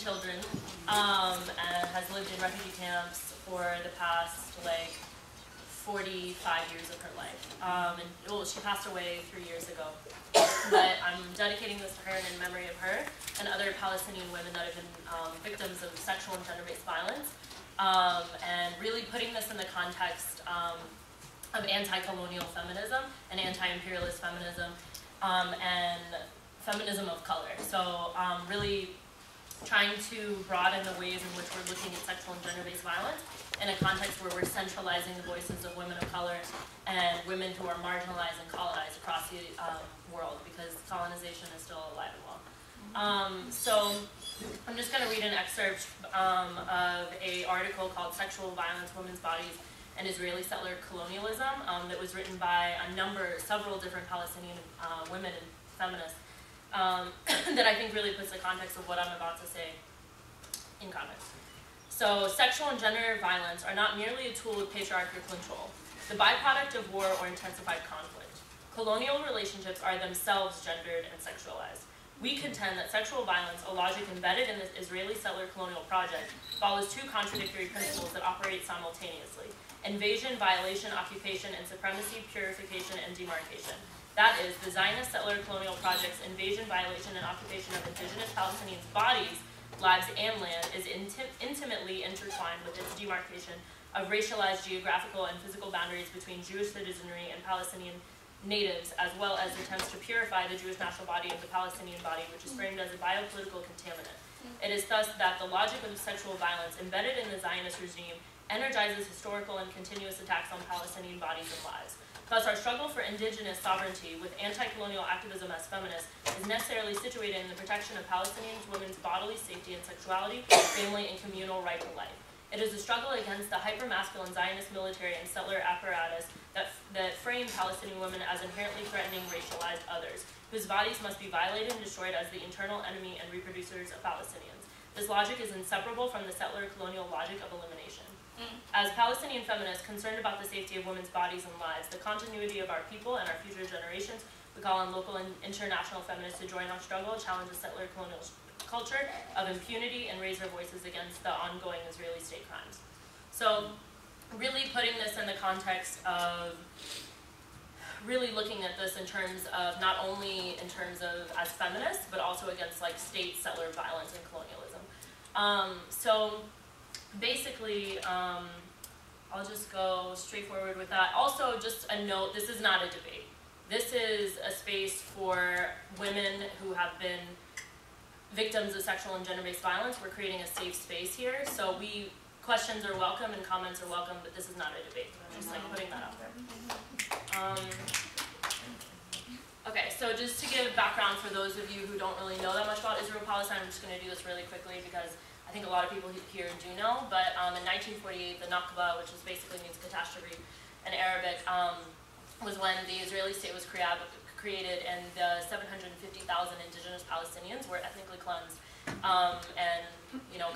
children, and has lived in refugee camps for the past, like, 45 years of her life. Well, she passed away 3 years ago. But I'm dedicating this to her in memory of her and other Palestinian women that have been victims of sexual and gender-based violence, and really putting this in the context of anti-colonial feminism and anti-imperialist feminism, and feminism of color. So really trying to broaden the ways in which we're looking at sexual and gender-based violence in a context where we're centralizing the voices of women of color and women who are marginalized and colonized across the world, because colonization is still alive and well. So I'm just going to read an excerpt of an article called Sexual Violence, Women's Bodies, and Israeli Settler Colonialism that was written by several different Palestinian women and feminists that I think really puts the context of what I'm about to say in context. So, sexual and gender violence are not merely a tool of patriarchal control, the byproduct of war or intensified conflict. Colonial relationships are themselves gendered and sexualized. We contend that sexual violence, a logic embedded in the Israeli settler colonial project, follows two contradictory principles that operate simultaneously: invasion, violation, occupation, and supremacy, purification, and demarcation. That is, the Zionist settler colonial project's invasion, violation, and occupation of indigenous Palestinians' bodies, lives, and land is intimately intertwined with its demarcation of racialized geographical and physical boundaries between Jewish citizenry and Palestinian natives, as well as attempts to purify the Jewish national body of the Palestinian body, which is framed as a biopolitical contaminant. It is thus that the logic of sexual violence embedded in the Zionist regime energizes historical and continuous attacks on Palestinian bodies and lives. Thus, our struggle for indigenous sovereignty with anti-colonial activism as feminists is necessarily situated in the protection of Palestinian women's bodily safety and sexuality, family, and communal right to life. It is a struggle against the hyper-masculine Zionist military and settler apparatus that frame Palestinian women as inherently threatening racialized others, whose bodies must be violated and destroyed as the internal enemy and reproducers of Palestinians. This logic is inseparable from the settler colonial logic of elimination. As Palestinian feminists concerned about the safety of women's bodies and lives, the continuity of our people and our future generations, we call on local and international feminists to join our struggle, challenge the settler colonial culture of impunity, and raise their voices against the ongoing Israeli state crimes. So really putting this in the context of really looking at this in terms of not only in terms of as feminists, but also against like state settler violence and colonialism. So basically, I'll just go straight forward with that. Also, just a note, this is not a debate. This is a space for women who have been victims of sexual and gender-based violence. We're creating a safe space here, so questions are welcome and comments are welcome, but this is not a debate. I'm just like putting that out there. Okay, so just to give background for those of you who don't really know that much about Israel-Palestine, I'm just going to do this really quickly because I think a lot of people here do know, but in 1948, the Nakba, which basically means catastrophe in Arabic, was when the Israeli state was created, and the 750,000 indigenous Palestinians were ethnically cleansed, and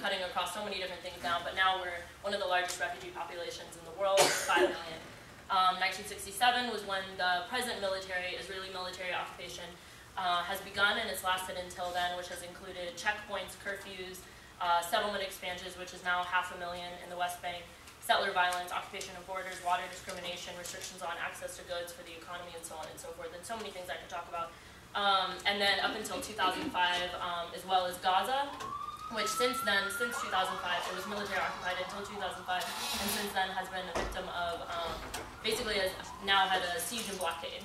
cutting across so many different things now, but now we're one of the largest refugee populations in the world, 5 million. 1967 was when the present Israeli military occupation has begun, and it's lasted until then, which has included checkpoints, curfews, settlement expansions, which is now 500,000 in the West Bank, settler violence, occupation of borders, water discrimination, restrictions on access to goods for the economy, and so on and so forth, and so many things I could talk about. And then up until 2005, as well as Gaza, which since 2005, it was military occupied until 2005, and since then has been a victim of, basically has now had a siege and blockade.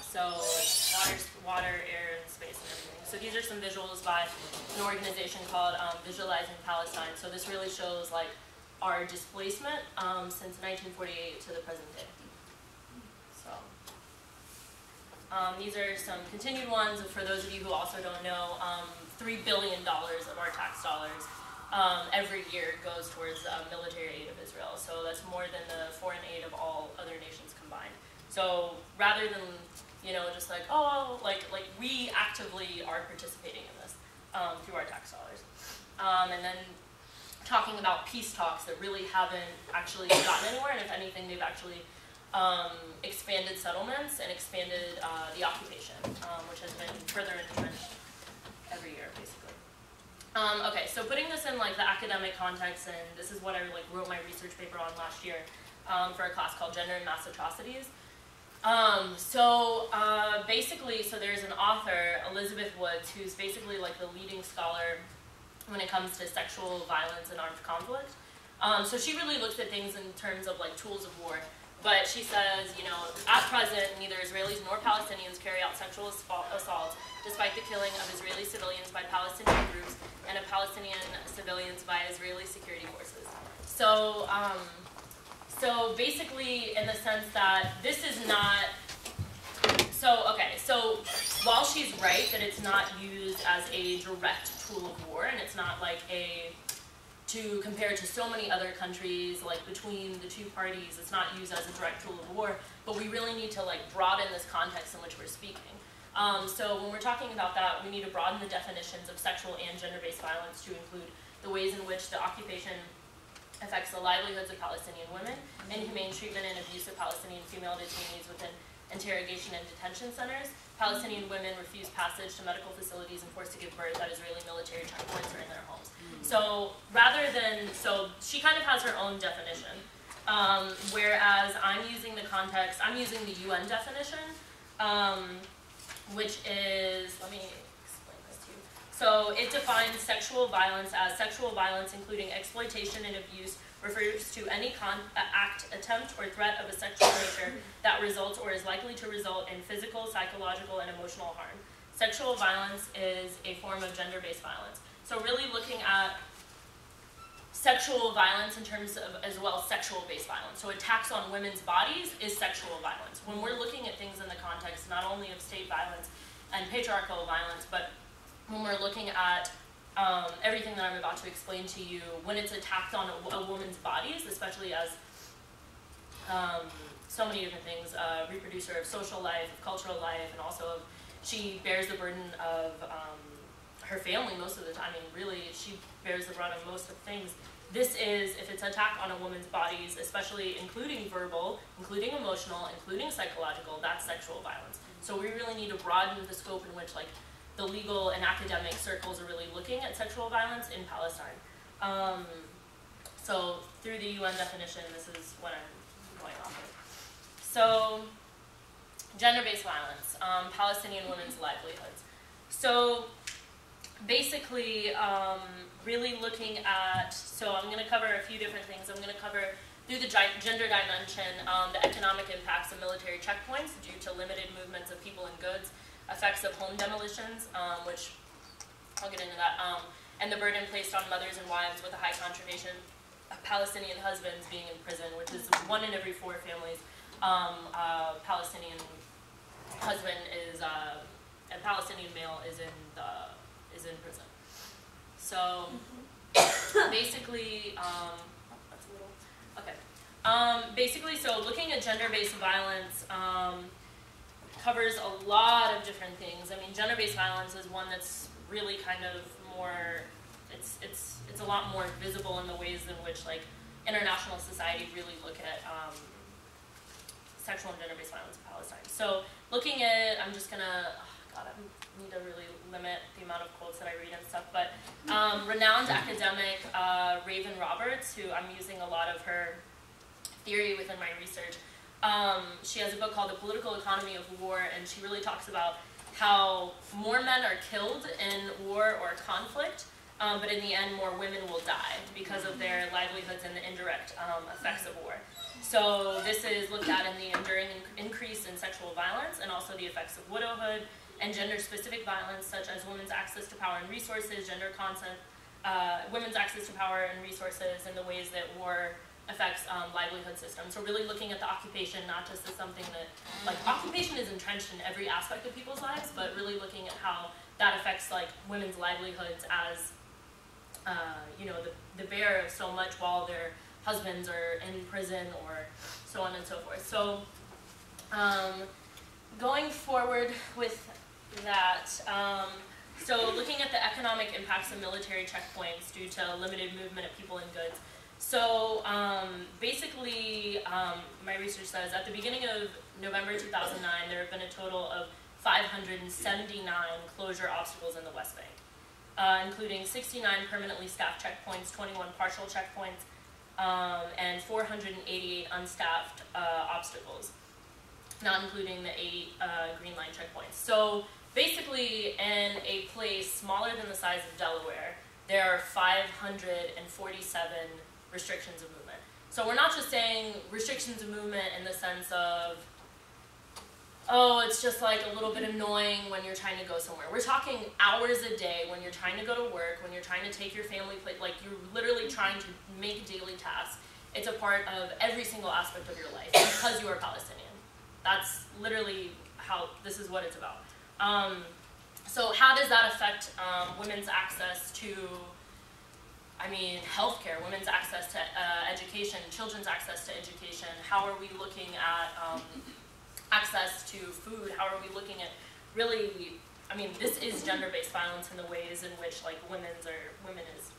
So water, air, and space, and everything. So these are some visuals by an organization called Visualizing Palestine. So this really shows like our displacement since 1948 to the present day. So these are some continued ones. For those of you who also don't know, $3 billion of our tax dollars every year goes towards military aid of Israel. So that's more than the foreign aid of all other nations combined. So rather than just like, oh, like we actively are participating in this through our tax dollars. And then talking about peace talks that really haven't actually gotten anywhere, and if anything, they've actually expanded settlements and expanded the occupation, which has been further entrenched every year, basically. Okay, so putting this in like the academic context, and this is what I like wrote my research paper on last year for a class called Gender and Mass Atrocities. Basically, so there's an author, Elizabeth Woods, who's basically like the leading scholar when it comes to sexual violence and armed conflict. So she really looks at things in terms of like tools of war. But she says, you know, at present, neither Israelis nor Palestinians carry out sexual assaults, despite the killing of Israeli civilians by Palestinian groups and of Palestinian civilians by Israeli security forces. So, so basically, in the sense that this is not, so while she's right that it's not used as a direct tool of war, and it's not like to compare to so many other countries, like between the two parties, it's not used as a direct tool of war, but we really need to like broaden this context in which we're speaking. So when we're talking about that, we need to broaden the definitions of sexual and gender-based violence to include the ways in which the occupation affects the livelihoods of Palestinian women, inhumane treatment and abuse of Palestinian female detainees within interrogation and detention centers. Palestinian women refuse passage to medical facilities and forced to give birth at Israeli military checkpoints or in their homes. So rather than, so she kind of has her own definition, whereas I'm using the context, I'm using the UN definition, which is, let me explain this to you. So it defines sexual violence as sexual violence including exploitation and abuse, refers to any act, attempt, or threat of a sexual nature that results or is likely to result in physical, psychological, and emotional harm. Sexual violence is a form of gender-based violence. So really looking at sexual violence in terms of, as well, sexual-based violence. So attacks on women's bodies is sexual violence. When we're looking at things in the context not only of state violence and patriarchal violence, but when we're looking at everything that I'm about to explain to you, when it's attacked on a woman's bodies, especially as so many different things, reproducer of social life, of cultural life, and also of, she bears the burden of her family most of the time. I mean, really, she bears the brunt of most of things. This is, if it's an attack on a woman's bodies, especially including verbal, including emotional, including psychological, that's sexual violence. So we really need to broaden the scope in which, like, the legal and academic circles are really looking at sexual violence in Palestine. So through the UN definition, this is what I'm going off of. So gender-based violence, Palestinian women's livelihoods. So basically, really looking at, so I'm going to cover a few different things. I'm going to cover, through the gender dimension, the economic impacts of military checkpoints due to limited movements of people and goods, effects of home demolitions, which I'll get into that, and the burden placed on mothers and wives with a high concentration of Palestinian husbands being in prison, which is 1 in every 4 families. Palestinian husband is, a Palestinian male is in prison. So basically, that's a little, okay. Basically, so looking at gender-based violence covers a lot of different things. I mean, gender-based violence is one that's really kind of more, it's a lot more visible in the ways in which, like, international society really look at sexual and gender-based violence in Palestine. So looking at, I'm just gonna, I need to really limit the amount of quotes that I read and stuff, but renowned academic Raven Roberts, who I'm using a lot of her theory within my research, she has a book called The Political Economy of War, and she really talks about how more men are killed in war or conflict, but in the end more women will die because of their livelihoods and the indirect effects of war. So this is looked at in the enduring increase in sexual violence and also the effects of widowhood and gender-specific violence, such as women's access to power and resources, gender consent, women's access to power and resources, and the ways that war affects livelihood systems. So really looking at the occupation, not just as something that, like, occupation is entrenched in every aspect of people's lives, but really looking at how that affects, like, women's livelihoods as, you know, the bearer of so much while their husbands are in prison or so on and so forth. So going forward with that, so looking at the economic impacts of military checkpoints due to limited movement of people and goods. So basically, my research says at the beginning of November 2009, there have been a total of 579 closure obstacles in the West Bank. including 69 permanently staffed checkpoints, 21 partial checkpoints, and 488 unstaffed obstacles, not including the 8 Green Line checkpoints. So basically, in a place smaller than the size of Delaware, there are 547 restrictions of movement. So we're not just saying restrictions of movement in the sense of, oh, it's just like a little bit annoying when you're trying to go somewhere. We're talking hours a day when you're trying to go to work, when you're trying to take your family, like you're literally trying to make daily tasks. It's a part of every single aspect of your life because you are Palestinian. That's literally how, this is what it's about. So how does that affect women's access to, healthcare, women's access to education, children's access to education? How are we looking at access to food? How are we looking at really, this is gender-based violence in the ways in which women is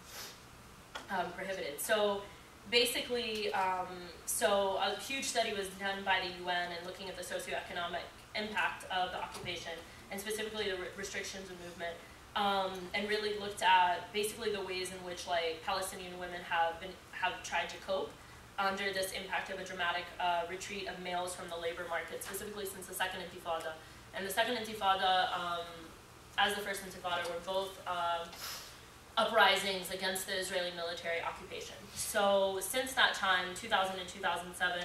prohibited. So basically, so a huge study was done by the UN and looking at the socioeconomic impact of the occupation and specifically the restrictions of movement, and really looked at basically the ways in which Palestinian women have tried to cope under this impact of a dramatic retreat of males from the labor market, specifically since the Second Intifada. And the Second Intifada, as the First Intifada, were both uprisings against the Israeli military occupation. So since that time, 2000 and 2007,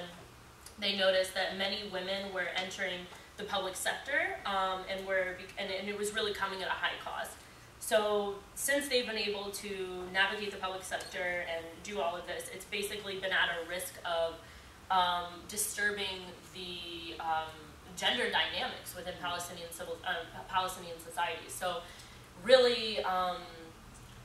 they noticed that many women were entering the public sector, and it was really coming at a high cost. So since they've been able to navigate the public sector and do all of this, it's basically been at a risk of disturbing the gender dynamics within Palestinian society. So really,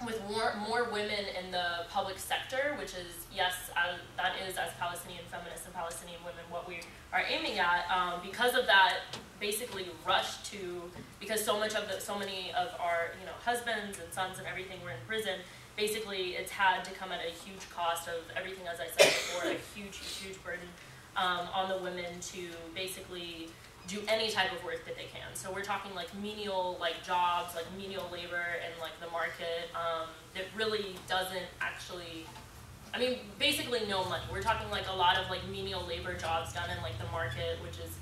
with more women in the public sector, which is, yes, that is, as Palestinian feminists and Palestinian women, what we are aiming at, because of that basically rush to, because so many of our husbands and sons and everything were in prison, basically it's had to come at a huge cost of everything, as I said before, a huge burden on the women to basically do any type of work that they can. So we're talking menial jobs, menial labor in the market that really doesn't actually, basically no money. We're talking a lot of menial labor jobs done in the market, which is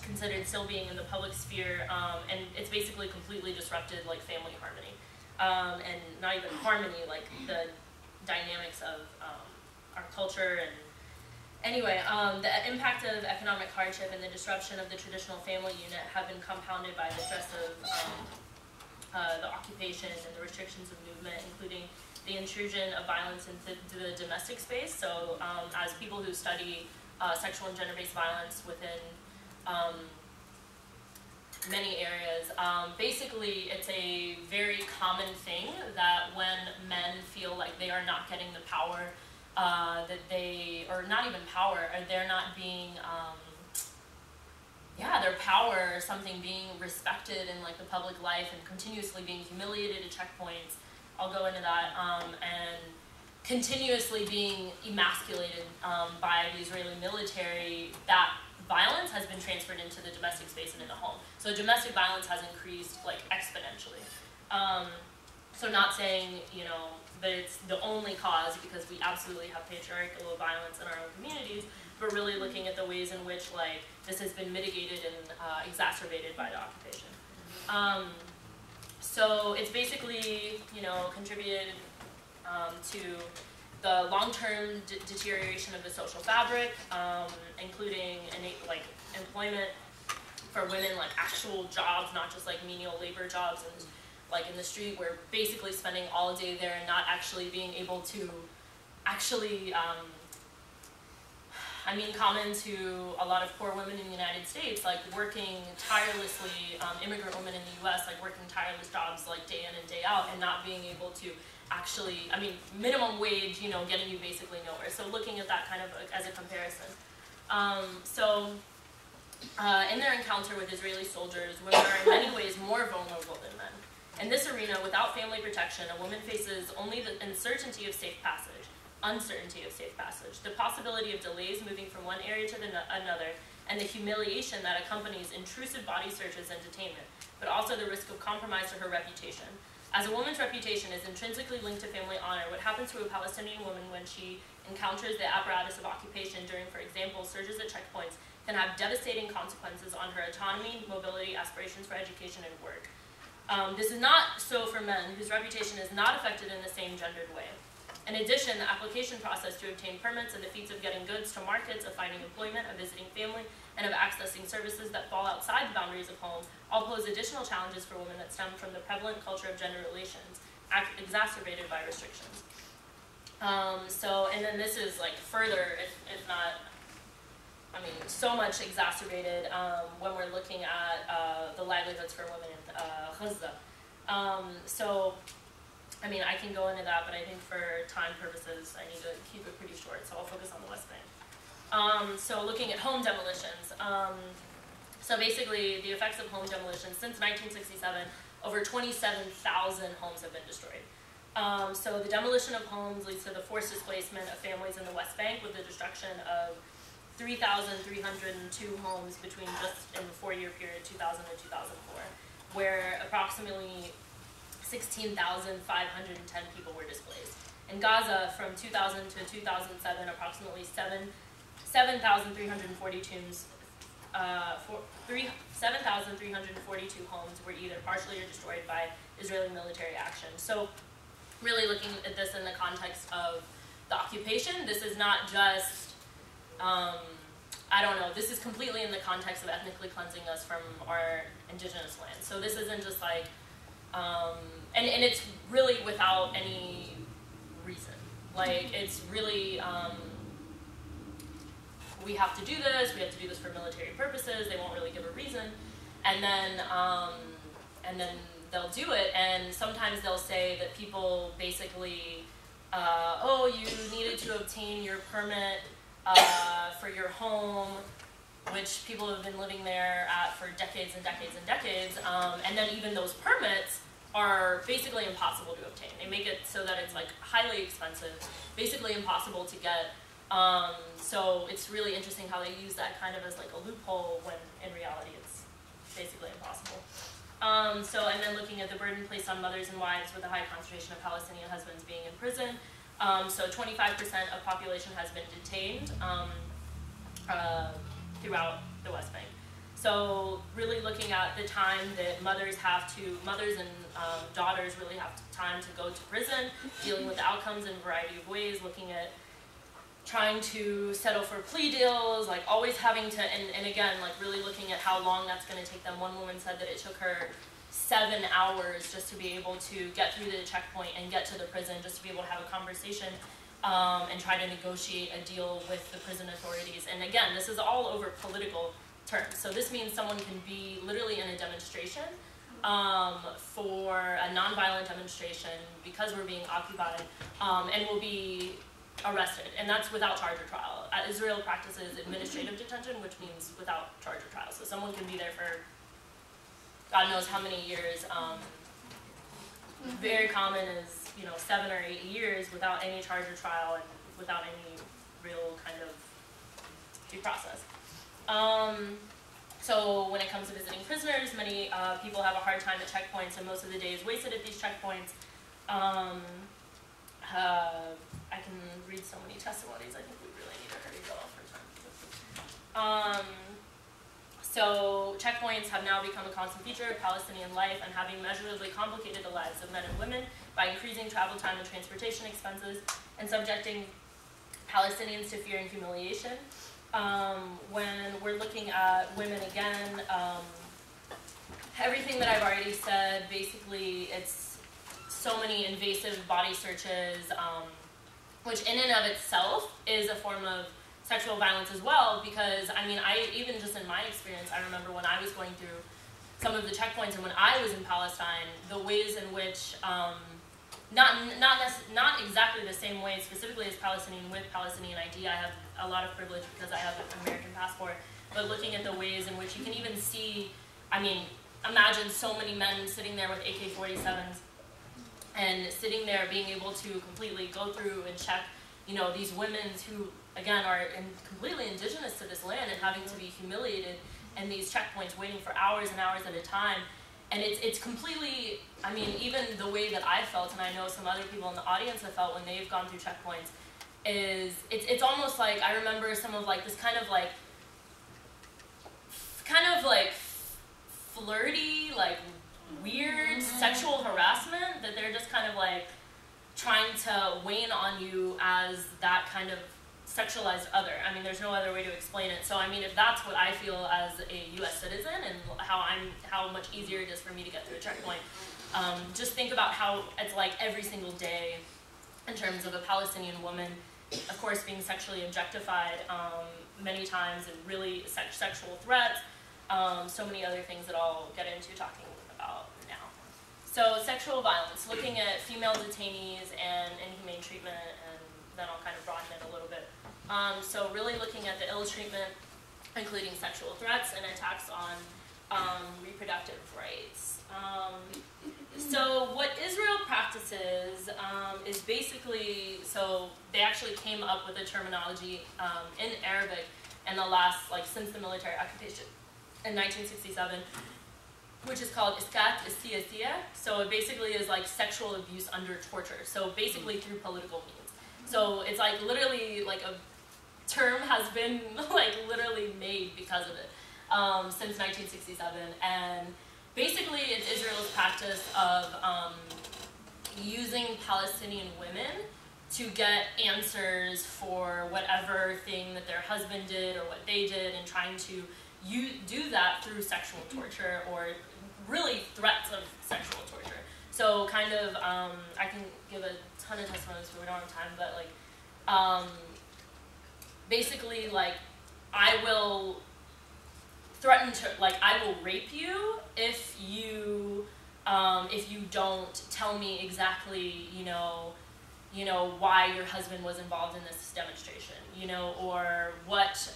considered still being in the public sphere, and it's basically completely disrupted family harmony, and not even harmony, the dynamics of our culture. And anyway, the impact of economic hardship and the disruption of the traditional family unit have been compounded by the stress of the occupation and the restrictions of movement, including the intrusion of violence into the domestic space. So as people who study sexual and gender-based violence within many areas, basically it's a very common thing that when men feel like they are not getting the power that they, or not even power, or they're not being, their power or something being respected in the public life and continuously being humiliated at checkpoints, I'll go into that, and continuously being emasculated by the Israeli military, that violence has been transferred into the domestic space and in the home. So domestic violence has increased exponentially. So not saying, that it's the only cause, because we absolutely have patriarchal violence in our own communities, but really looking at the ways in which this has been mitigated and exacerbated by the occupation. So it's basically, contributed to the long-term deterioration of the social fabric, including employment for women, actual jobs, not just menial labor jobs, and in the street, we're basically spending all day there and not actually being able to actually, common to a lot of poor women in the United States, working tirelessly, immigrant women in the US, working tireless jobs day in and day out, and not being able to actually, minimum wage, getting you basically nowhere. So looking at that kind of as a comparison. In their encounter with Israeli soldiers, women are in many ways more vulnerable than men. In this arena, without family protection, a woman faces only the uncertainty of safe passage, the possibility of delays moving from one area to another, and the humiliation that accompanies intrusive body searches and detainment, but also the risk of compromise to her reputation. As a woman's reputation is intrinsically linked to family honor, what happens to a Palestinian woman when she encounters the apparatus of occupation during, for example, surges at checkpoints can have devastating consequences on her autonomy, mobility, aspirations for education, and work. This is not so for men, whose reputation is not affected in the same gendered way. In addition, the application process to obtain permits and the feats of getting goods to markets, of finding employment, of visiting family, and of accessing services that fall outside the boundaries of home all pose additional challenges for women that stem from the prevalent culture of gender relations, exacerbated by restrictions. And then this is like further, if not, I mean, so much exacerbated when we're looking at the livelihoods for women in Gaza. I mean, I can go into that, but I think for time purposes, I need to keep it pretty short, so I'll focus on the West Bank. So looking at home demolitions. So basically, the effects of home demolitions since 1967, over 27,000 homes have been destroyed. So the demolition of homes leads to the forced displacement of families in the West Bank, with the destruction of 3,302 homes between just in the 4-year period, 2000 to 2004, where approximately 16,510 people were displaced. In Gaza, from 2000 to 2007, approximately 7,342 homes were either partially or destroyed by Israeli military action. So really looking at this in the context of the occupation, this is not just, I don't know, this is completely in the context of ethnically cleansing us from our indigenous land. So this isn't just like, and it's really without any reason. Like, it's really, we have to do this for military purposes, they won't really give a reason, and then they'll do it, and sometimes they'll say that people basically, oh, you needed to obtain your permit for your home, which people have been living there for decades and decades and decades, and then even those permits are basically impossible to obtain. They make it so that it's like highly expensive, basically impossible to get. So it's really interesting how they use that kind of as like a loophole when in reality it's basically impossible. And then looking at the burden placed on mothers and wives with a high concentration of Palestinian husbands being in prison. So 25% of population has been detained throughout the West Bank. So really looking at the time that mothers and daughters really have time to go to prison, dealing with the outcomes in a variety of ways, looking at trying to settle for plea deals, like always having to, and again, like really looking at how long that's going to take them. One woman said that it took her 7 hours just to be able to get through the checkpoint and get to the prison, just to be able to have a conversation and try to negotiate a deal with the prison authorities. And again, this is all over political terms. So this means someone can be literally in a demonstration for a nonviolent demonstration because we're being occupied and will be arrested, and that's without charge or trial. Israel practices administrative detention, which means without charge or trial. So someone can be there for God knows how many years. Very common is 7 or 8 years without any charge or trial and without any real kind of due process. So when it comes to visiting prisoners, many people have a hard time at checkpoints, and most of the day is wasted at these checkpoints. I can read so many testimonies. I think we really need to hurry go for time. So checkpoints have now become a constant feature of Palestinian life and having measurably complicated the lives of men and women by increasing travel time and transportation expenses and subjecting Palestinians to fear and humiliation. When we're looking at women again, everything that I've already said, basically it's so many invasive body searches, which in and of itself is a form of sexual violence as well, because I mean, even just in my experience, I remember when I was going through some of the checkpoints and when I was in Palestine, the ways in which, not exactly the same way specifically as Palestinian with Palestinian ID, I have a lot of privilege because I have an American passport, but looking at the ways in which you can even see, I mean, imagine so many men sitting there with AK-47s and sitting there being able to completely go through and check, these women who, again, are completely indigenous to this land and having to be humiliated in these checkpoints, waiting for hours and hours at a time. and it's completely, I mean, even the way that I felt, and I know some other people in the audience have felt when they've gone through checkpoints, is it's almost like, I remember some of like this kind of like flirty, like weird sexual harassment that they're just kind of like trying to wane on you as that kind of sexualized other. I mean, there's no other way to explain it. So I mean, if that's what I feel as a U.S. citizen and how much easier it is for me to get through a checkpoint, just think about how it's like every single day in terms of a Palestinian woman, of course, being sexually objectified many times, and really sexual threats, so many other things that I'll get into talking about now. So sexual violence, looking at female detainees and inhumane treatment, and then I'll kind of broaden it a little bit. So really looking at the ill treatment, including sexual threats and attacks on reproductive rights. So what Israel practices is basically, so they actually came up with a terminology in Arabic in the last, like since the military occupation in 1967, which is called iskat siyasiya. So it basically is like sexual abuse under torture. So basically through political means. So it's like literally like a term has been like literally made because of it since 1967. And basically it's Israel's practice of using Palestinian women to get answers for whatever thing that their husband did or what they did, and trying to do that through sexual torture or really threats of sexual torture. So kind of, I can give a ton of testimonies, but we don't have time, but like, basically like, I will threaten to, like, I will rape you if you don't tell me exactly, you know, why your husband was involved in this demonstration, you know, or what,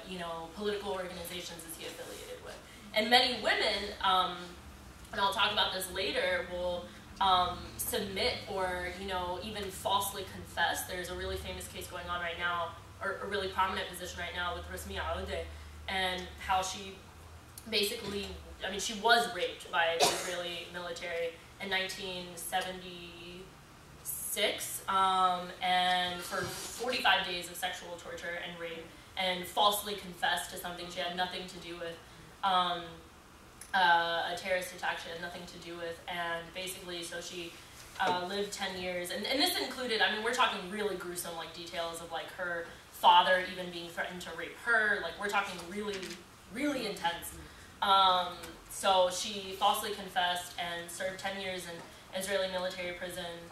you know, political organizations is he affiliated with. And many women, and I'll talk about this later, will submit or, you know, even falsely confess. There's a really famous case going on right now, or a really prominent position right now with Amira Al-Dasouqi, and how she basically, I mean, she was raped by the Israeli military in 1976, and for 45 days of sexual torture and rape, and falsely confessed to something she had nothing to do with, a terrorist attack she had nothing to do with, and basically, so she lived 10 years, and this included, I mean, we're talking really gruesome, like, details of, like, her father even being threatened to rape her, like, we're talking really, really intense. So she falsely confessed and served 10 years in Israeli military prison.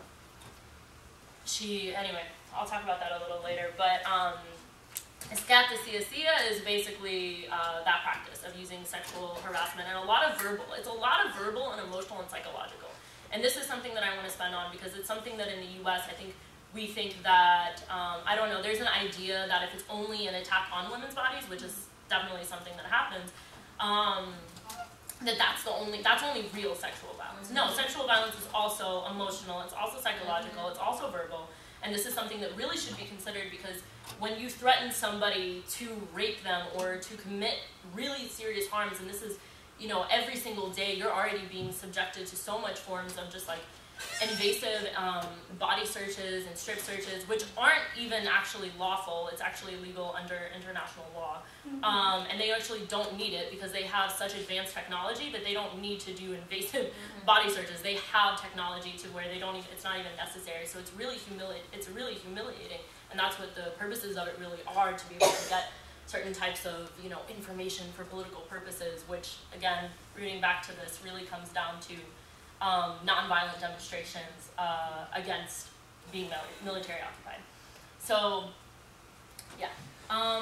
Anyway, I'll talk about that a little later, but iskat siyasiya is basically that practice of using sexual harassment, and it's a lot of verbal and emotional and psychological. And this is something that I want to spend on because it's something that in the US, I think we think that, I don't know, there's an idea that if it's only an attack on women's bodies, which is definitely something that happens, that's only real sexual violence. No, sexual violence is also emotional, it's also psychological, it's also verbal, and this is something that really should be considered, because when you threaten somebody to rape them or to commit really serious harms, and this is, you know, every single day, you're already being subjected to so much forms of just like invasive body searches and strip searches, which aren't even actually lawful. It's actually illegal under international law. And they actually don't need it because they have such advanced technology that they don't need to do invasive body searches. They have technology to where they don't even, it's not even necessary. So it's really humiliating. And that's what the purposes of it really are, to be able to get certain types of, you know, information for political purposes, which, again, rooting back to this, really comes down to nonviolent demonstrations against being military occupied. So, yeah.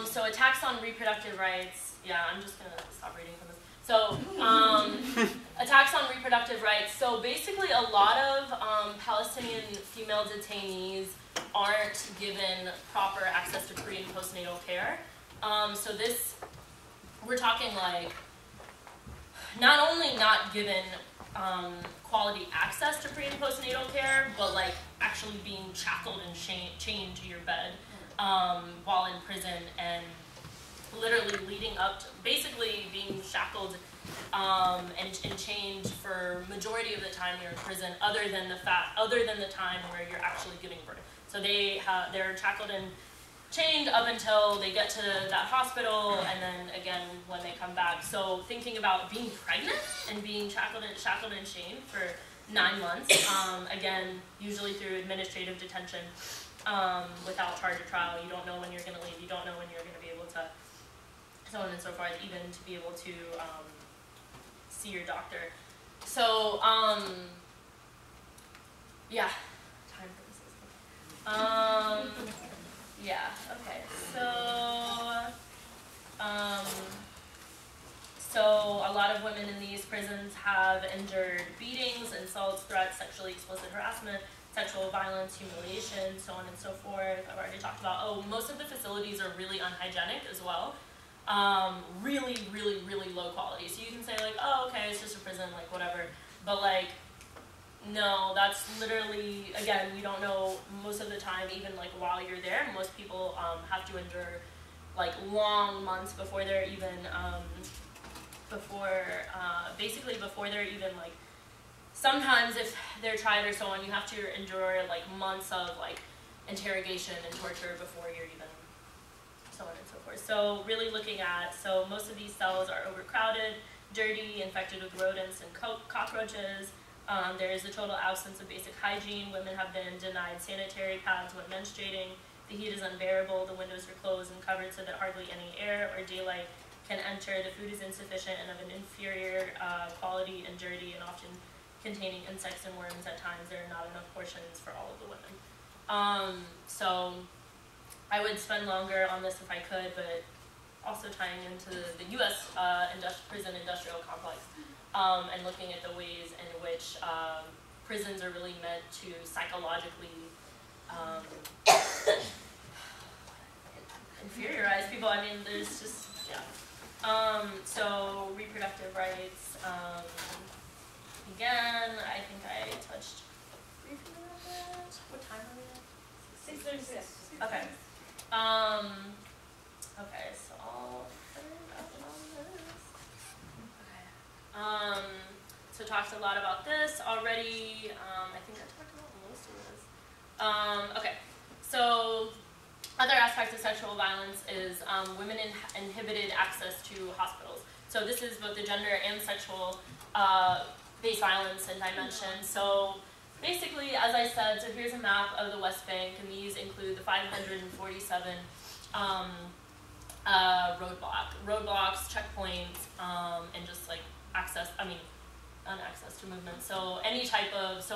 So attacks on reproductive rights. Yeah, I'm just gonna stop reading from this. So, attacks on reproductive rights. So basically, a lot of Palestinian female detainees aren't given proper access to pre- and postnatal care. So this, we're talking like, not only not given quality access to pre- and postnatal care, but like actually being shackled and chained to your bed while in prison, and literally leading up to basically being shackled and chained for majority of the time you're in prison, other than the time where you're actually giving birth. So they're shackled and chained up until they get to that hospital, and then again when they come back. So thinking about being pregnant and being shackled and chained for 9 months, again, usually through administrative detention, without charge or trial. You don't know when you're going to leave. You don't know when you're going to be able to, so on and so forth, even to be able to see your doctor. So, yeah. Time for this. Yeah, okay. So a lot of women in these prisons have endured beatings, insults, threats, sexually explicit harassment, sexual violence, humiliation, so on and so forth. I've already talked about, most of the facilities are really unhygienic as well. Really, really, really low quality. So you can say like, oh, okay, it's just a prison, like whatever. But like, no, that's literally, again, we don't know most of the time, even like while you're there, most people have to endure like long months before they're even, basically before they're even like, sometimes if they're tried or so on, you have to endure like months of like interrogation and torture before you're even, so on and so forth. So really looking at, so most of these cells are overcrowded, dirty, infected with rodents and cockroaches. There is a total absence of basic hygiene. Women have been denied sanitary pads when menstruating. The heat is unbearable. The windows are closed and covered so that hardly any air or daylight can enter. The food is insufficient and of an inferior quality and dirty, and often containing insects and worms at times. There are not enough portions for all of the women. So I would spend longer on this if I could, but also tying into the U.S. Prison industrial complex, and looking at the ways in which prisons are really meant to psychologically inferiorize people. I mean, there's just, yeah. So reproductive rights, again, I think I touched briefly on that. What time are we at? 6:36. Okay. Okay, so I'll finish up on this. Okay. So talked a lot about this already. I think I talked about most of this. Okay. So other aspects of sexual violence is women inhibited access to hospitals. So this is both the gender and sexual based violence and dimension. So basically, as I said, so here's a map of the West Bank, and these include the 547 roadblocks, checkpoints, and just like access, unaccess to movement. So any type of, so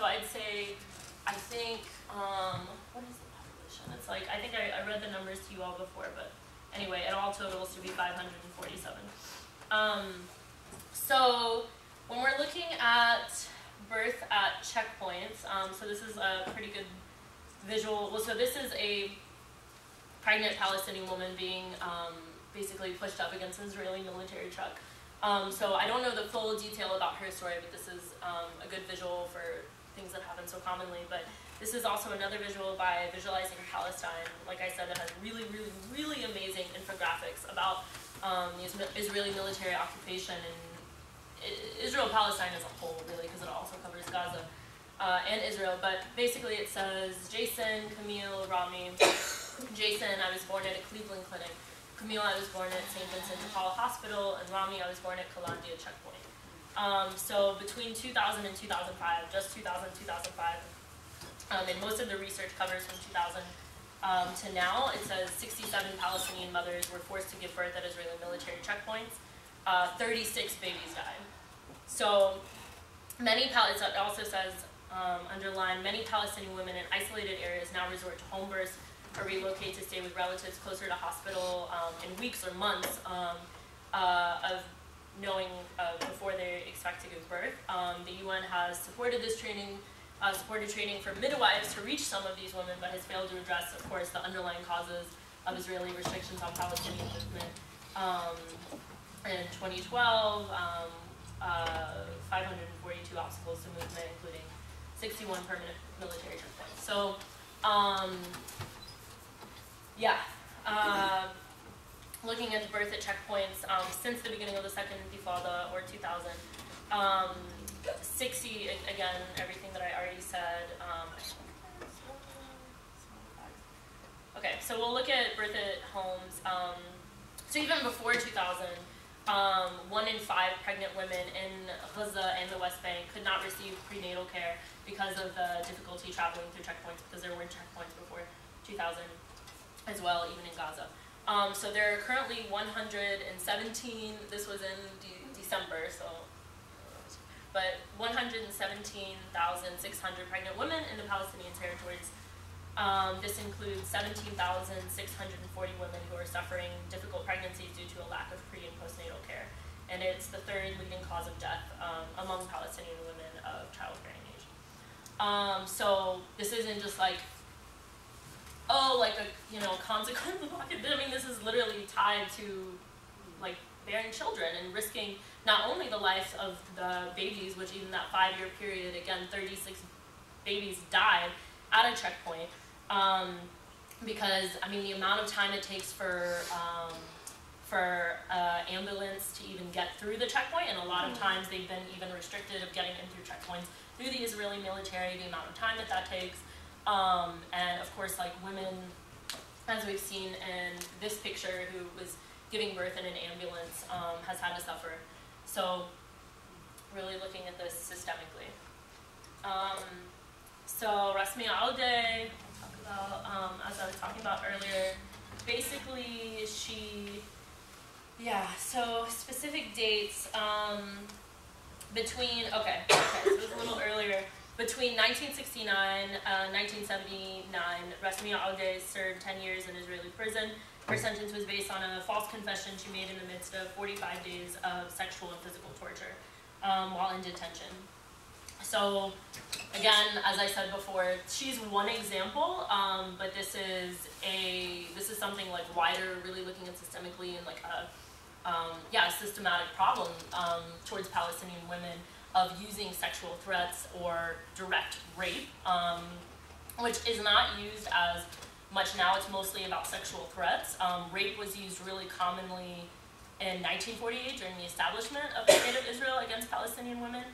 I'd say, I think, what is the population? It's like, I think I read the numbers to you all before, but anyway, it all totals to be 547. So when we're looking at birth at checkpoints, so this is a pretty good visual. Well, so this is a pregnant Palestinian woman being basically pushed up against an Israeli military truck. So I don't know the full detail about her story, but this is a good visual for things that happen so commonly. But this is also another visual by Visualizing Palestine. Like I said, that has really, really, really amazing infographics about the Israeli military occupation and Israel-Palestine as a whole, really, because it also covers Gaza and Israel. But basically it says, Jason, Camille, Rami. Jason, I was born at a Cleveland clinic. Camille, I was born at St. Vincent de Paul Hospital. And Rami, I was born at Kalandia Checkpoint. So between 2000 and 2005, just 2000, 2005, and most of the research covers from 2000 to now, it says 67 Palestinian mothers were forced to give birth at Israeli military checkpoints. 36 babies died. So it also says, underline, many Palestinian women in isolated areas now resort to home births or relocate to stay with relatives closer to hospital in weeks or months of knowing before they expect to give birth. The UN has supported this training, supported training for midwives to reach some of these women, but has failed to address, of course, the underlying causes of Israeli restrictions on Palestinian movement. In 2012, 542 obstacles to movement, including 61 permanent military checkpoints. So, yeah. looking at the birth at checkpoints since the beginning of the second Intifada, or 2000. 60, again, everything that I already said. Okay, so we'll look at birth at homes. So even before 2000, 1 in 5 pregnant women in Gaza and the West Bank could not receive prenatal care because of the difficulty traveling through checkpoints, because there weren't checkpoints before 2000 as well, even in Gaza. So there are currently 117, this was in December, so, but 117,600 pregnant women in the Palestinian territories. This includes 17,640 women who are suffering difficult pregnancies due to a lack of pre- and postnatal care. And it's the 3rd leading cause of death among Palestinian women of childbearing age. So this isn't just like, oh, like a consequence of I mean, this is literally tied to like bearing children and risking not only the life of the babies, which even that 5-year period, again, 36 babies died at a checkpoint. Because I mean the amount of time it takes for ambulance to even get through the checkpoint, and a lot of times they've been even restricted of getting in through checkpoints through the Israeli military, the amount of time that takes, and of course like women, as we've seen in this picture, who was giving birth in an ambulance, has had to suffer. So really looking at this systemically. So Rasmi Al-Day, as I was talking about earlier, basically so specific dates between, so it was a little earlier, between 1969 and 1979, Rasmi Al-Day served 10 years in Israeli prison. Her sentence was based on a false confession she made in the midst of 45 days of sexual and physical torture while in detention. So, again, as I said before, she's one example, but this is something like wider, really looking at systemically and like a systematic problem towards Palestinian women of using sexual threats or direct rape, which is not used as much now. It's mostly about sexual threats. Rape was used really commonly in 1948 during the establishment of the State of Israel against Palestinian women.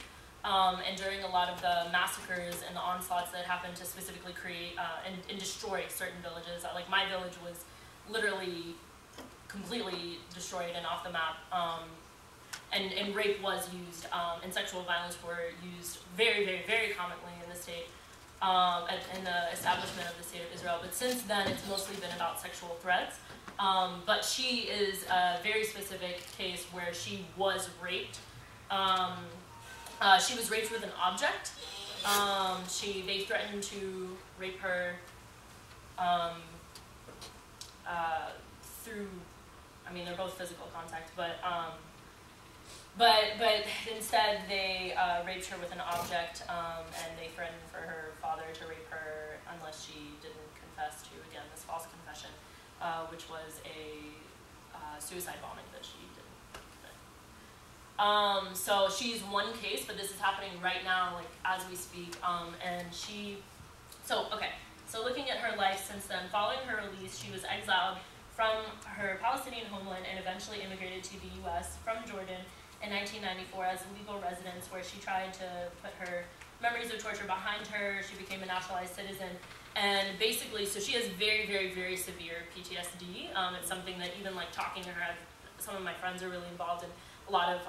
And during a lot of the massacres and the onslaughts that happened to specifically create and destroy certain villages. Like my village was literally completely destroyed and off the map. And rape was used, and sexual violence were used very, very, very commonly in the state, in the establishment of the State of Israel. But since then, it's mostly been about sexual threats. But she is a very specific case where she was raped. She was raped with an object. They threatened to rape her through, I mean, they're both physical contact, but instead they raped her with an object, and they threatened for her father to rape her unless she didn't confess to, again, this false confession, which was a suicide bombing that she did. So she's one case, but this is happening right now, like as we speak. So looking at her life since then, following her release, she was exiled from her Palestinian homeland and eventually immigrated to the U.S. from Jordan in 1994 as a legal residence, where she tried to put her memories of torture behind her. She became a naturalized citizen, and basically, so she has very, very, very severe PTSD. It's something that even like talking to her, some of my friends are really involved in a lot of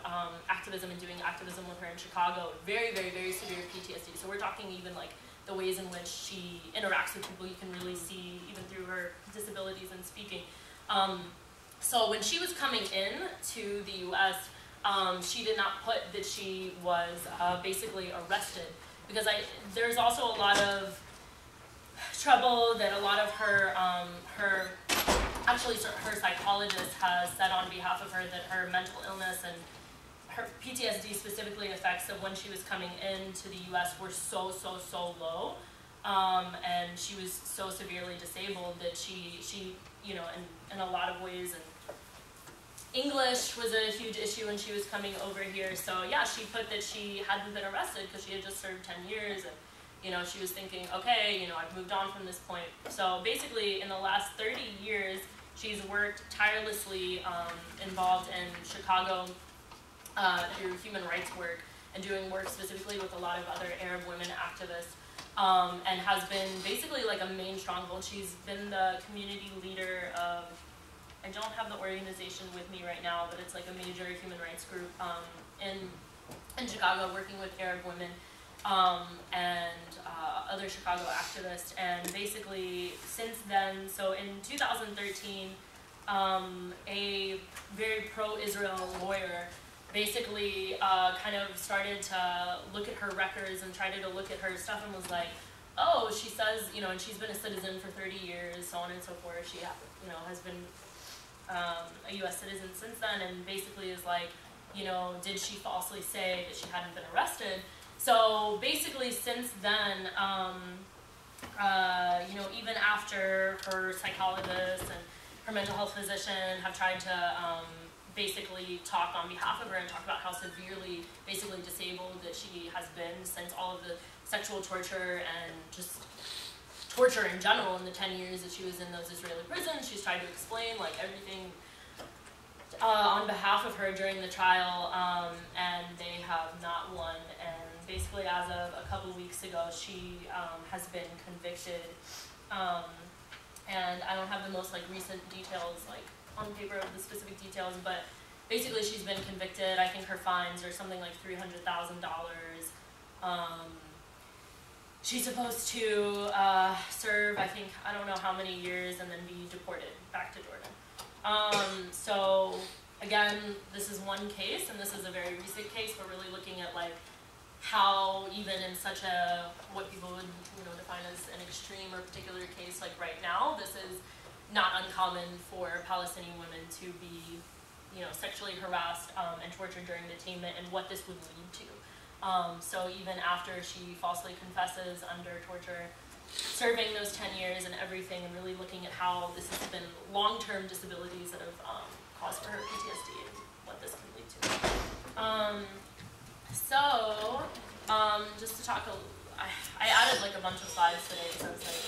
activism and doing activism with her in Chicago. Very, very, very severe PTSD. So we're talking even like the ways in which she interacts with people. You can really see even through her disabilities and speaking. So when she was coming in to the U.S., she did not put that she was basically arrested, because there's also a lot of trouble that a lot of her psychologist has said on behalf of her, that her mental illness and her PTSD specifically effects of when she was coming into the U.S. were so low, and she was so severely disabled that she in a lot of ways, and English was a huge issue when she was coming over here. So yeah, she put that she hadn't been arrested because she had just served 10 years, and she was thinking, okay, I've moved on from this point. So basically, in the last 30 years, She's worked tirelessly, involved in Chicago through human rights work and doing work specifically with a lot of other Arab women activists, and has been basically like a main stronghold. She's been the community leader of, I don't have the organization with me right now, but it's like a major human rights group in Chicago working with Arab women and other Chicago activists. And basically since then, so in 2013, a very pro-Israel lawyer basically kind of started to look at her records and tried to look at her stuff and was like, oh, she says, you know, and she's been a citizen for 30 years, so on and so forth. She, you know, has been a U.S. citizen since then, and basically is like, you know, did she falsely say that she hadn't been arrested? So basically since then, you know, even after her psychologist and her mental health physician have tried to basically talk on behalf of her and talk about how severely basically disabled that she has been since all of the sexual torture and just torture in general in the 10 years that she was in those Israeli prisons. She's tried to explain like everything on behalf of her during the trial, and they have not won. And basically as of a couple weeks ago, she has been convicted, and I don't have the most like recent details like on paper of the specific details, but basically she's been convicted. I think her fines are something like $300,000. She's supposed to serve, I think, I don't know how many years, and then be deported back to Jordan. So again, this is one case, and this is a very recent case, but really looking at like how even in such a, what people would, you know, define as an extreme or particular case like right now, this is not uncommon for Palestinian women to be, you know, sexually harassed and tortured during detainment, and what this would lead to. So even after she falsely confesses under torture, serving those 10 years and everything, and really looking at how this has been long-term disabilities that have caused for her PTSD and what this can lead to. Just to talk, I added like a bunch of slides today, so I was like,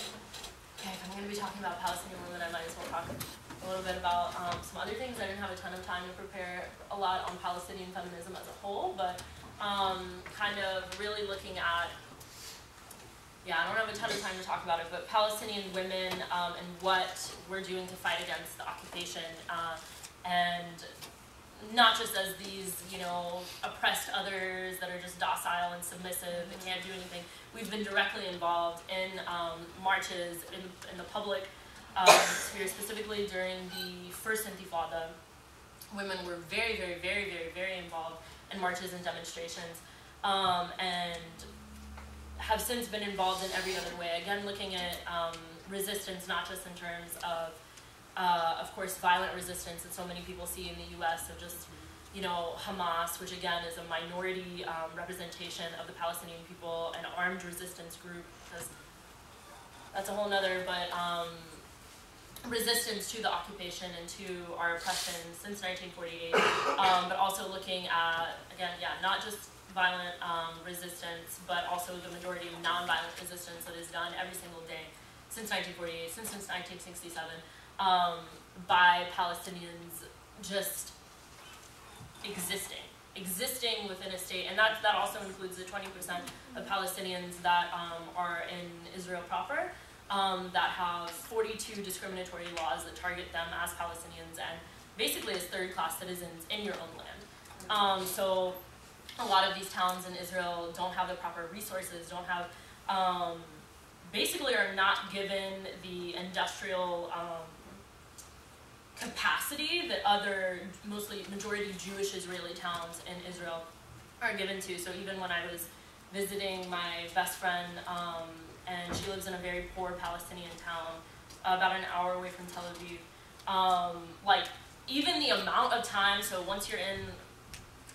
okay, if I'm going to be talking about Palestinian women, I might as well talk a little bit about some other things. I didn't have a ton of time to prepare a lot on Palestinian feminism as a whole, but kind of really looking at, yeah, I don't have a ton of time to talk about it, but Palestinian women and what we're doing to fight against the occupation, and not just as these, you know, oppressed others that are just docile and submissive and can't do anything. We've been directly involved in marches in the public sphere, specifically during the first Intifada. Women were very, very, very, very, very involved in marches and demonstrations, and have since been involved in every other way. Again, looking at resistance, not just in terms of course, violent resistance that so many people see in the U.S. of just, you know, Hamas, which again is a minority representation of the Palestinian people, an armed resistance group, because that's a whole nother, but resistance to the occupation and to our oppression since 1948, but also looking at, again, yeah, not just violent resistance, but also the majority of nonviolent resistance that is done every single day since 1948, since 1967, by Palestinians just existing within a state. And that also includes the 20% of Palestinians that are in Israel proper, that have 42 discriminatory laws that target them as Palestinians and basically as third-class citizens in your own land. So a lot of these towns in Israel don't have the proper resources, don't have, basically are not given the industrial capacity that other, mostly majority Jewish Israeli towns in Israel are given to. So even when I was visiting my best friend, and she lives in a very poor Palestinian town, about an hour away from Tel Aviv, like even the amount of time, so once you're in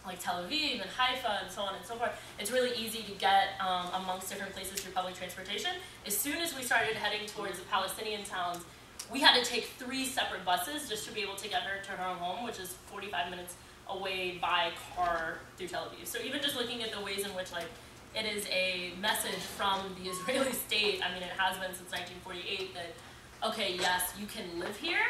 like Tel Aviv and Haifa and so on and so forth, it's really easy to get amongst different places through public transportation. As soon as we started heading towards the Palestinian towns, we had to take 3 separate buses just to be able to get her to her home, which is 45 minutes away by car through Tel Aviv. So even just looking at the ways in which like it is a message from the Israeli state, I mean it has been since 1948, that okay, yes, you can live here.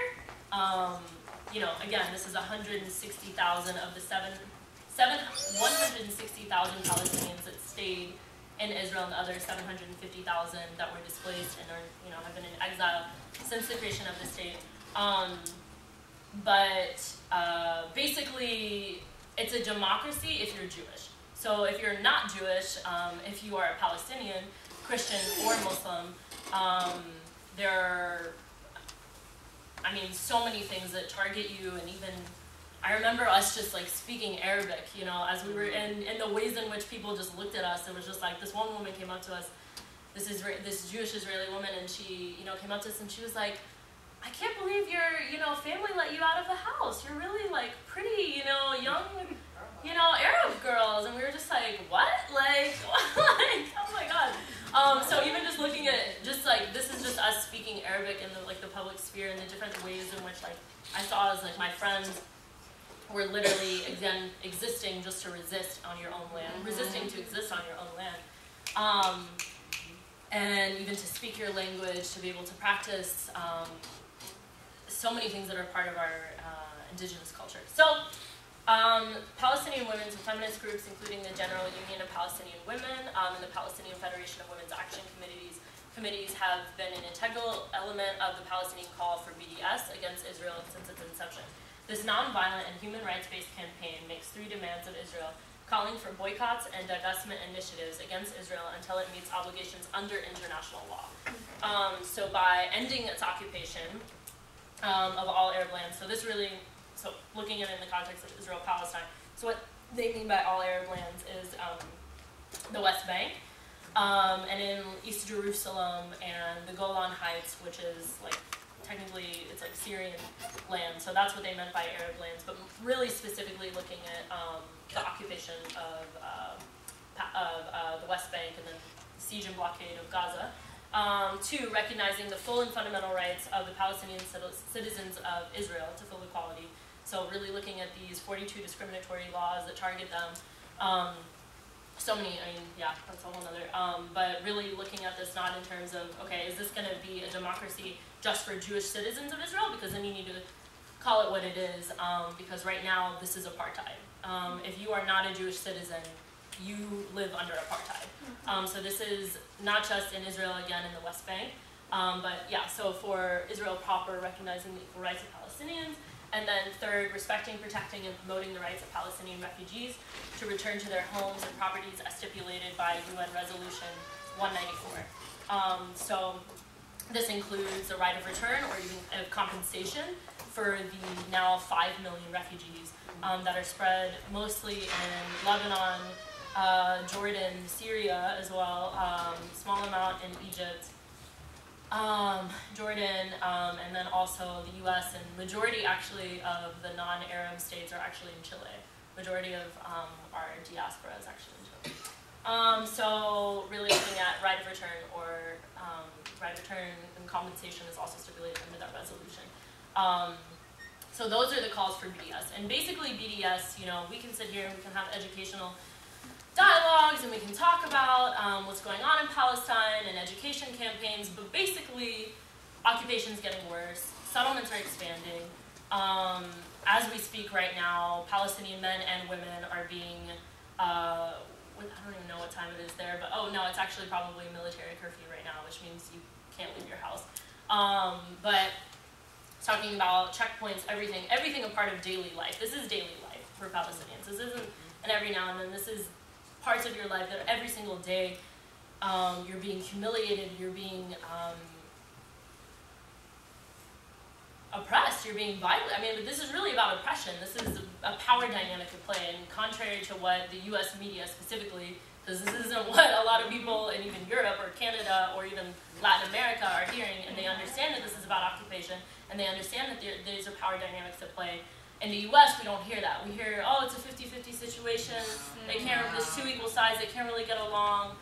You know, again, this is 160,000 of the 160,000 Palestinians that stayed in Israel, and the other 750,000 that were displaced and are, you know, have been in exile since the creation of the state. Basically, it's a democracy if you're Jewish. So if you're not Jewish, if you are a Palestinian, Christian, or Muslim, there are, I mean, so many things that target you, and even, I remember us just like speaking Arabic, you know, as we were in the ways in which people just looked at us. It was just like, this one woman came up to us, this Jewish Israeli woman, and she, you know, came up to us and she was like, I can't believe your, you know, family let you out of the house. You're really like pretty, you know, young, you know, Arab girls. And we were just like, what? Like, like, oh my God. So even just looking at, just like, this is just us speaking Arabic in the, like, the public sphere, and the different ways in which, like, I saw as, like, my friends were literally, again, existing just to resist on your own land, resisting to exist on your own land. And even to speak your language, to be able to practice so many things that are part of our indigenous culture. So, Palestinian women's and feminist groups, including the General Union of Palestinian Women and the Palestinian Federation of Women's Action Committees have been an integral element of the Palestinian call for BDS against Israel since its inception. This nonviolent and human rights-based campaign makes 3 demands of Israel, calling for boycotts and divestment initiatives against Israel until it meets obligations under international law. So by ending its occupation of all Arab lands, so this really, so looking at it in the context of Israel-Palestine, so what they mean by all Arab lands is the West Bank, and in East Jerusalem and the Golan Heights, which is like, technically it's like Syrian land, so that's what they meant by Arab lands, but really specifically looking at the occupation of the West Bank and then siege and blockade of Gaza. 2, recognizing the full and fundamental rights of the Palestinian citizens of Israel to full equality. So really looking at these 42 discriminatory laws that target them. So many, I mean, yeah, that's a whole nother, but really looking at this not in terms of, okay, is this going to be a democracy just for Jewish citizens of Israel? Because then you need to call it what it is, because right now this is apartheid. If you are not a Jewish citizen, you live under apartheid. So this is not just in Israel, again, in the West Bank, but yeah, so for Israel proper, recognizing the equal rights of Palestinians, and then 3rd, respecting, protecting, and promoting the rights of Palestinian refugees to return to their homes and properties as stipulated by UN Resolution 194. So this includes the right of return or even of compensation for the now 5 million refugees that are spread mostly in Lebanon, Jordan, Syria as well, small amount in Egypt, Jordan, and then also the US, and majority actually of the non-Arab states are actually in Chile. Majority of our diaspora is actually in Chile. So really looking at right of return or right of return and compensation is also stipulated under that resolution. So those are the calls for BDS. And basically BDS, you know, we can sit here and we can have educational dialogues and we can talk about what's going on in Palestine and education campaigns, but basically occupation's getting worse, settlements are expanding. As we speak right now, Palestinian men and women are being, I don't even know what time it is there, but oh no, it's actually probably military curfew right now, which means you can't leave your house. But talking about checkpoints, everything a part of daily life. This is daily life for Palestinians. This isn't an every now and then, this is parts of your life that every single day you're being humiliated, you're being oppressed, you're being violent. I mean, but this is really about oppression. This is a power dynamic at play, and contrary to what the US media specifically, because this isn't what a lot of people in even Europe or Canada or even Latin America are hearing, and they understand that this is about occupation, and they understand that these are power dynamics at play. In the US, we don't hear that. We hear, oh, it's a 50-50 situation, they can't, there's 2 equal sides, they can't really get along,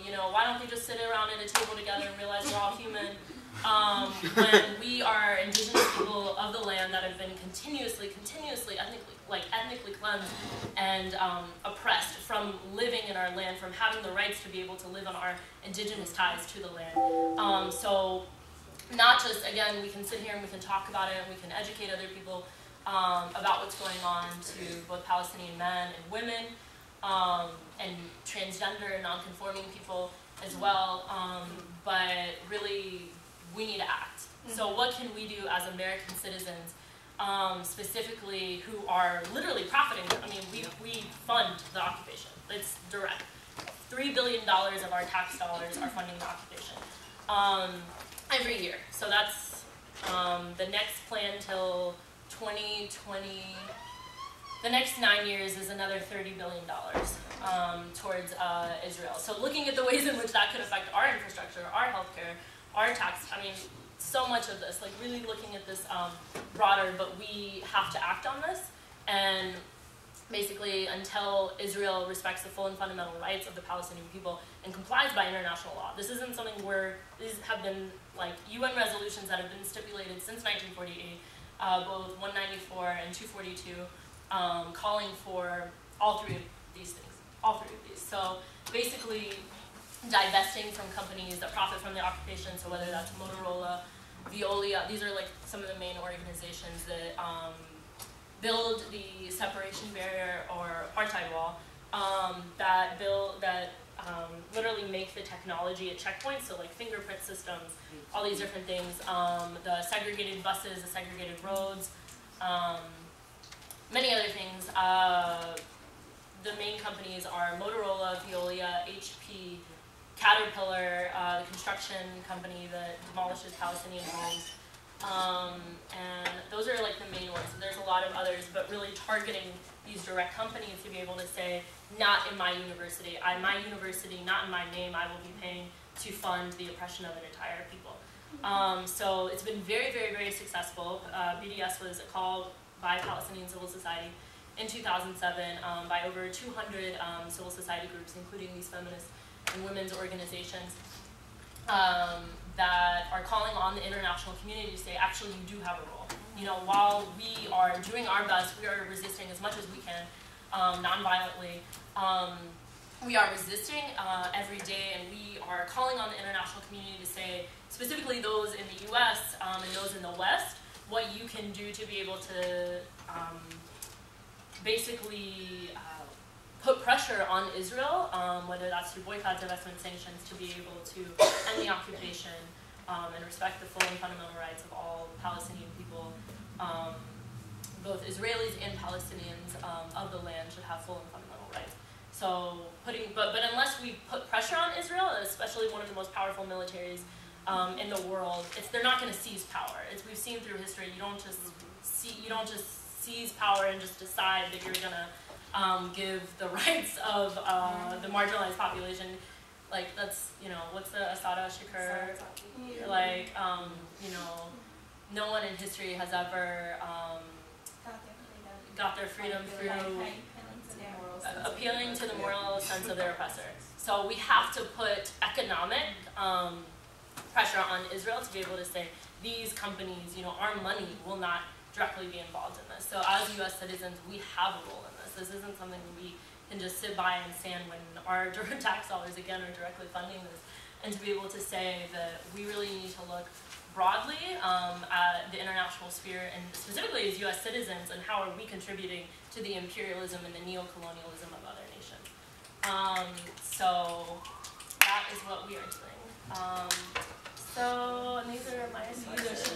you know, why don't they just sit around at a table together and realize we're all human? When we are indigenous people of the land that have been continuously ethnically cleansed and oppressed from living in our land, from having the rights to be able to live on our indigenous ties to the land. So not just, again, we can sit here and we can talk about it and we can educate other people about what's going on to both Palestinian men and women, and transgender and non-conforming people as well, but really we need to act. So what can we do as American citizens, specifically who are literally profiting? I mean, we fund the occupation. It's direct. $3 billion of our tax dollars are funding the occupation every year. So that's the next plan till 2020. The next 9 years is another $30 billion towards Israel. So looking at the ways in which that could affect our infrastructure, our healthcare, our tax, I mean, so much of this, like really looking at this broader, but we have to act on this. And basically, until Israel respects the full and fundamental rights of the Palestinian people and complies by international law. This isn't something where these have been like UN resolutions that have been stipulated since 1948, both 194 and 242, calling for all three of these things, all three of these. So basically, divesting from companies that profit from the occupation, so whether that's Motorola, Veolia, these are like some of the main organizations that build the separation barrier or apartheid wall, that literally make the technology at checkpoints, so like fingerprint systems, all these different things, the segregated buses, the segregated roads, many other things. The main companies are Motorola, Veolia, HP, Caterpillar, the construction company that demolishes Palestinian homes. And those are like the main ones. So there's a lot of others, but really targeting these direct companies to be able to say, not in my university, my university, not in my name, I will be paying to fund the oppression of an entire people. So it's been very, very, very successful. BDS was called by Palestinian civil society in 2007 by over 200 civil society groups, including these feminist and women's organizations, that are calling on the international community to say, actually, you do have a role. You know, while we are doing our best, we are resisting as much as we can, non-violently. We are resisting every day, and we are calling on the international community to say, specifically those in the U.S. And those in the West, what you can do to be able to basically put pressure on Israel, whether that's through boycott, divestment, sanctions, to be able to end the occupation and respect the full and fundamental rights of all Palestinian people. Both Israelis and Palestinians of the land should have full and fundamental rights. So but unless we put pressure on Israel, especially one of the most powerful militaries in the world, they're not going to seize power. We've seen through history, you don't just seize power and just decide that you're going to give the rights of the marginalized population, like that's, you know, what's the Asada Shakur, like, you know, no one in history has ever got their freedom through appealing to the moral sense of their oppressor. So we have to put economic pressure on Israel to be able to say, these companies, you know, our money will not directly be involved in this. So as U.S. citizens, we have a role in this. This isn't something we can just sit by and stand when our tax dollars, again, are directly funding this. And to be able to say that we really need to look broadly at the international sphere, and specifically as U.S. citizens, and how are we contributing to the imperialism and the neo-colonialism of other nations. So that is what we are doing. So, and these are my sources.